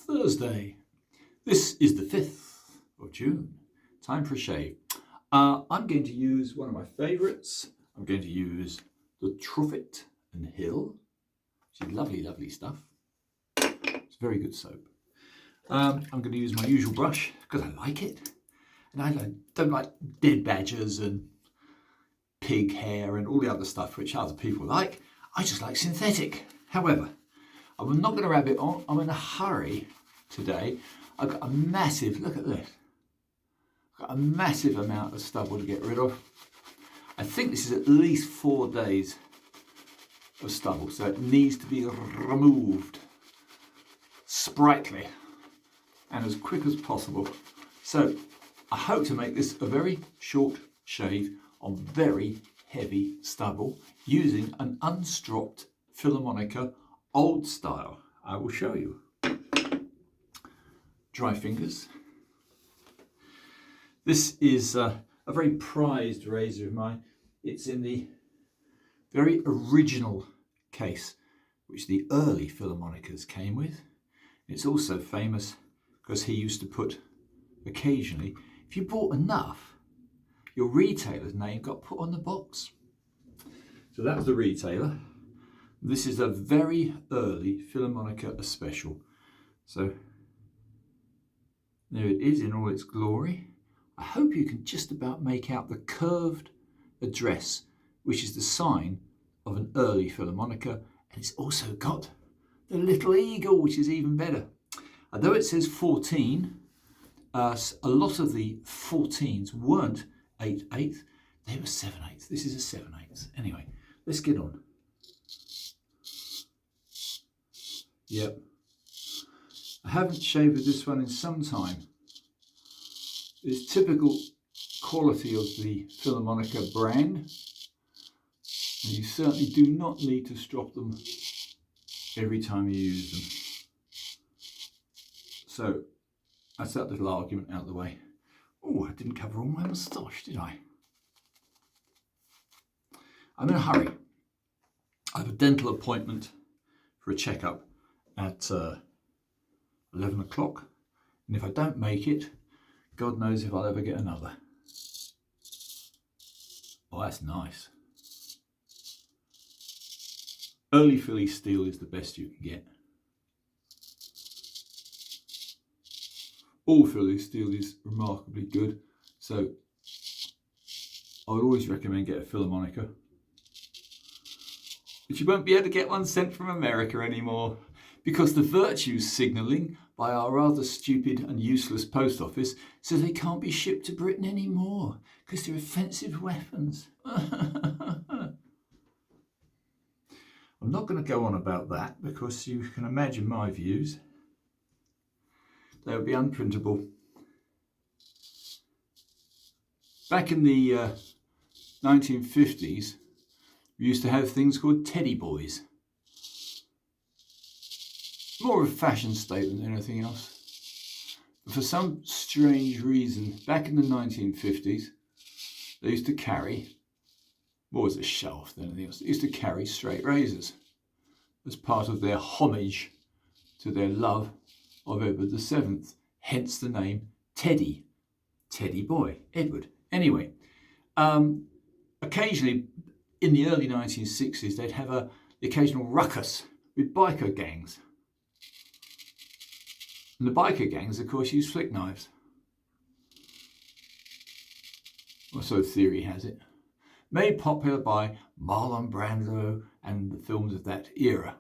Thursday. This is the 5th of June. Time for a shave. I'm going to use one of my favourites. I'm going to use the Truffet and Hill, which is lovely, lovely stuff. It's very good soap. I'm going to use my usual brush because I like it. And I don't like dead badgers and pig hair and all the other stuff which other people like. I just like synthetic. However, I'm not going to rabbit on. I'm in a hurry today. I've got a massive, look at this. I've got a massive amount of stubble to get rid of. I think this is at least 4 days of stubble, so it needs to be removed sprightly and as quick as possible. So I hope to make this a very short shave on very heavy stubble using an unstropped Filharmonica old style. I will show you. Dry fingers. This is a very prized razor of mine. It's in the very original case which the early Filharmonicas came with. It's also famous because he used to put occasionally, if you bought enough, your retailer's name got put on the box. So that was the retailer. This is a very early Filharmonica Especial. So there it is in all its glory. I hope you can just about make out the curved address, which is the sign of an early Filharmonica. And it's also got the little eagle, which is even better. Although it says 14, a lot of the 14s weren't 8/8, they were 7/8. This is a 7/8. Anyway, let's get on. Yep. I haven't shaved with this one in some time. It's typical quality of the Filharmonica brand. And you certainly do not need to strop them every time you use them. So that's that little argument out of the way. Oh, I didn't cover all my moustache, did I? I'm in a hurry. I have a dental appointment for a checkup at 11 o'clock. And if I don't make it, God knows if I'll ever get another. Oh, that's nice. Early Philly steel is the best you can get. All Philly steel is remarkably good, so I would always recommend get a Filharmonica. But you won't be able to get one sent from America anymore because the virtue signalling by our rather stupid and useless post office says they can't be shipped to Britain anymore because they're offensive weapons. I'm not going to go on about that because you can imagine my views. They would be unprintable. Back in the 1950s, we used to have things called teddy boys. More of a fashion statement than anything else. But for some strange reason, back in the 1950s, they used to carry, more as a show off than anything else, they used to carry straight razors as part of their homage to their love of Edward VII, hence the name Teddy, Teddy Boy, Edward. Anyway, occasionally in the early 1960s, they'd have the occasional ruckus with biker gangs. And the biker gangs, of course, use flick knives. Or so theory has it. Made popular by Marlon Brando and the films of that era.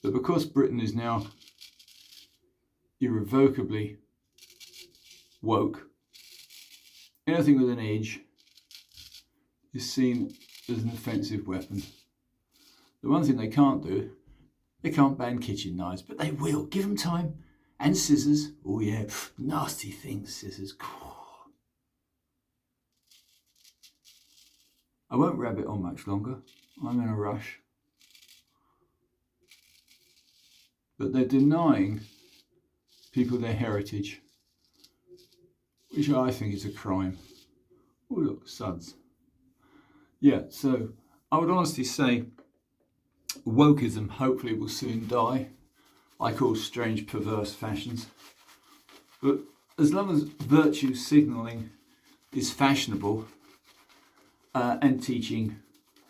But because Britain is now irrevocably woke, anything with an edge is seen as an offensive weapon. The one thing they can't do, they can't ban kitchen knives, but they will. Give them time. And scissors. Oh yeah, nasty things, scissors. I won't rabbit on much longer. I'm in a rush. But they're denying people their heritage, which I think is a crime. Oh look, suds. Yeah, so I would honestly say wokeism hopefully will soon die, like all strange perverse fashions. But as long as virtue signalling is fashionable and teaching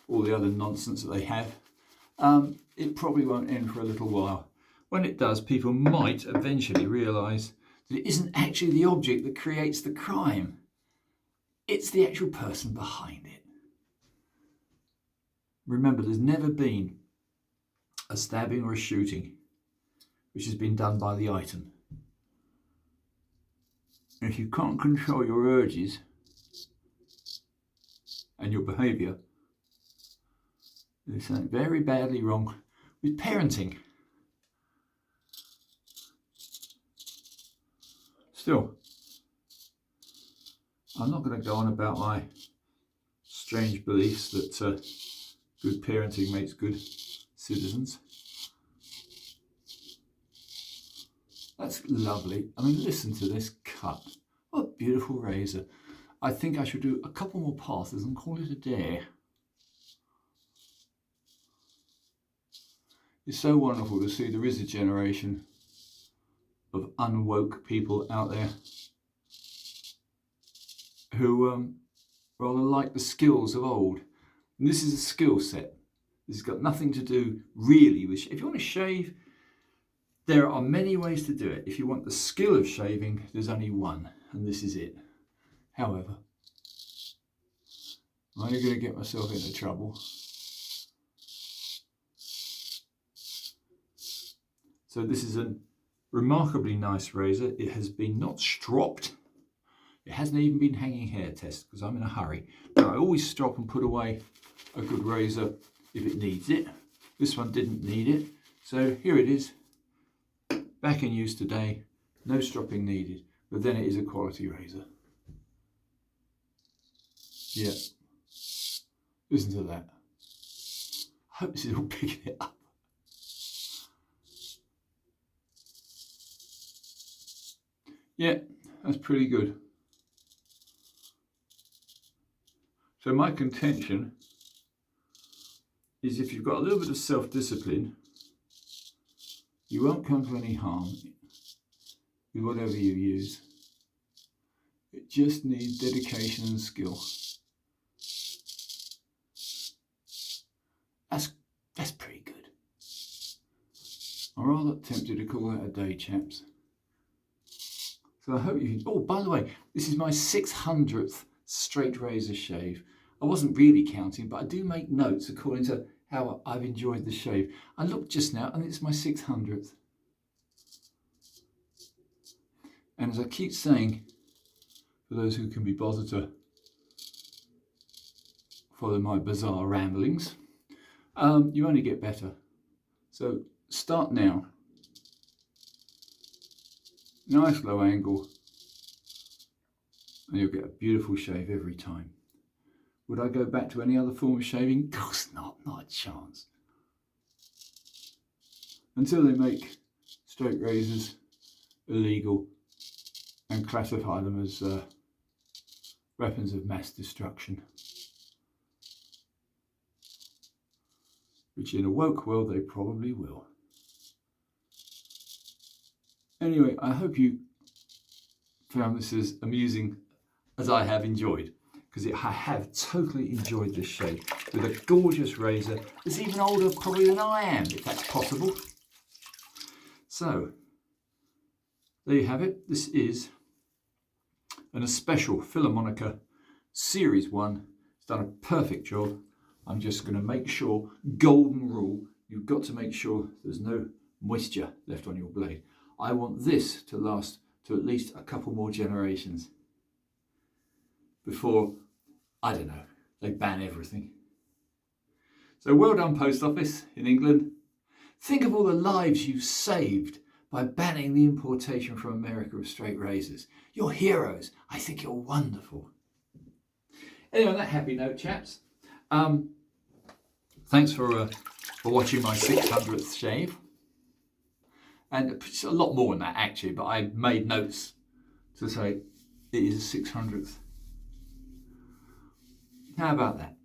all the other nonsense that they have, it probably won't end for a little while. When it does, people might eventually realise that it isn't actually the object that creates the crime. It's the actual person behind it. Remember, there's never been a stabbing or a shooting which has been done by the item. And if you can't control your urges and your behaviour, there's something very badly wrong with parenting. Still, I'm not going to go on about my strange beliefs that good parenting makes good citizens. That's lovely. I mean, listen to this cut. What a beautiful razor. I think I should do a couple more passes and call it a day. It's so wonderful to see there is a generation of unwoke people out there who rather like the skills of old. And this is a skill set. This has got nothing to do really with... If you want to shave, there are many ways to do it. If you want the skill of shaving, there's only one, and this is it. However, I'm only going to get myself into trouble. So this is a remarkably nice razor. It has been not stropped. It hasn't even been hanging hair test because I'm in a hurry. Now, I always stop and put away a good razor if it needs it. This one didn't need it. So here it is, back in use today. No stropping needed, but then it is a quality razor. Yeah, listen to that. I hope this is all picking it up. Yeah, that's pretty good. So my contention is if you've got a little bit of self-discipline, you won't come to any harm with whatever you use. It just needs dedication and skill. That's pretty good. I'm rather tempted to call that a day, chaps. So I hope you... Oh, by the way, this is my 600th straight razor shave. I wasn't really counting, but I do make notes according to how I've enjoyed the shave. I looked just now and it's my 600th. And as I keep saying, for those who can be bothered to follow my bizarre ramblings, you only get better. So start now. Nice low angle, and you'll get a beautiful shave every time. Would I go back to any other form of shaving? Of course not a chance. Until they make straight razors illegal and classify them as weapons of mass destruction. Which in a woke world they probably will. Anyway, I hope you found this as amusing as I have enjoyed, because I have totally enjoyed this shave with a gorgeous razor that's even older probably than I am, if that's possible. So, there you have it. This is an Especial Filharmonica Series 1. It's done a perfect job. I'm just going to make sure, golden rule, you've got to make sure there's no moisture left on your blade. I want this to last to at least a couple more generations before, I don't know, they ban everything. So well done, Post Office in England. Think of all the lives you've saved by banning the importation from America of straight razors. You're heroes. I think you're wonderful. Anyway, on that happy note, chaps, thanks for watching my 600th shave. And it's a lot more than that actually, but I made notes to say it is a 600th. How about that?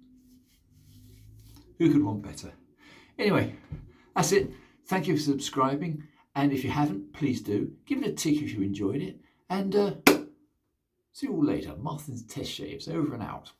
Who could want better? Anyway, that's it. Thank you for subscribing. And if you haven't, please do. Give it a tick if you enjoyed it. And see you all later. Martin's Test Shaves over and out.